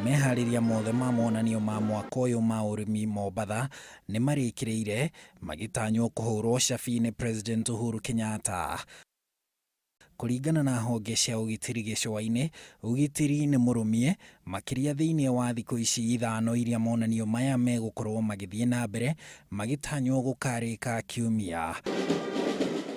Mehaririria mothe ma monanio ma mwaka ũyũ ma urimi Mombatha nĩ marĩkĩrĩire magĩtanywo kũhũrwo cabi nĩ President Uhuru Kenyatta. Kũringana na honge cia ũgitĩri gĩcũa-inĩ, ũgitĩri nĩ mũrũmie makiria thĩinĩ wa thikũ ici ithano iria monanio maya megũkorwo magĩthiĩ na mbere magĩtanywo gũkarĩka kiumia.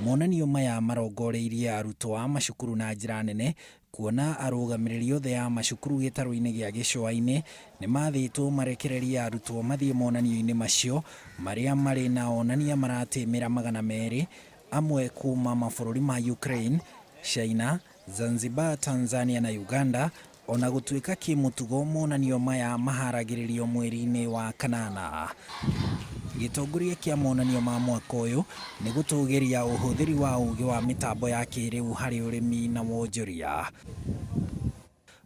Monanio maya marongoreirie arutwo a macukuru na njĩra nene, kuona arũgamĩrĩri othe a macukuru gĩtarũ-inĩ gĩa gĩcũa-inĩ nĩ mathĩtwo marekererie arutwo mathiĩ monanio-inĩ macio marĩa marĩ na onania maratĩmĩra 200, amwe kuuma mabũrũri ma Ukraine, China, Zanzibar, Tanzania na Uganda, ona gũtuĩka kĩmũtugo monanio maya maharagĩrĩrio mweri-inĩ wa kanana. Gĩtongoria kĩa monanio ma mwaka ũyũ nĩ gũtũgĩria ũhũthĩri wa ũũgĩ wa mitambo ya kiriu harĩ ũrĩmi na wonjoria.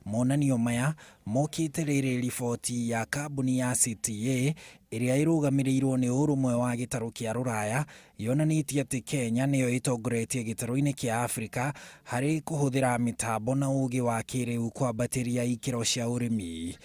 Monanio maya mokĩte rĩrĩ riboti ya kambuni ya CTA ĩrĩa ĩrũgamĩrĩirwo nĩ ũrũmwe wa gĩtarũ kĩa Rũraya yonanĩtie atĩ Kenya nĩyo ĩtongoretie gĩtarũ-inĩ kĩa Afrika harĩ kũhũthĩra mitambo na ũũgĩ wa kĩrĩu kwambatĩria ikĩro cia ũrĩmi.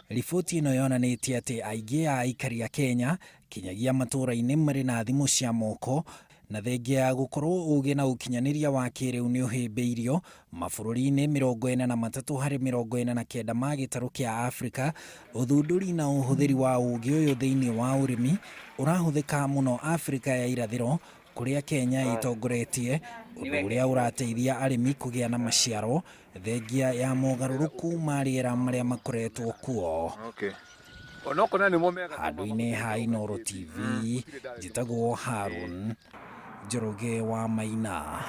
Riboti ĩno yonanĩtie atĩ aingĩ a aikari a Kenya nginyagia matũũra-inĩ marĩ na thimũ cia moko, na thengia ya gũkorwo ũũgĩ na ũkinyanĩria wa kĩrĩu nĩ ũhĩmbĩirio mabũrũri-inĩ 43 harĩ 49 ma gĩtarũ kĩa Afrika. Ũthundũri na ũhũthĩri wa ũũgĩ ũyũ thĩinĩ wa ũrĩmi ũrahũthĩka mũno Afrika ya irathĩro, kũrĩa Kenya ĩtongoretie, ũndũ ũrĩa ũrateithia arĩmi kũgĩa na maciaro thengia ya mogarũrũku ma rĩera marĩa makoretwo kuo. Handũ-inĩ ha Inooro TV, njĩtagwo Harun Njoroge wa Maina.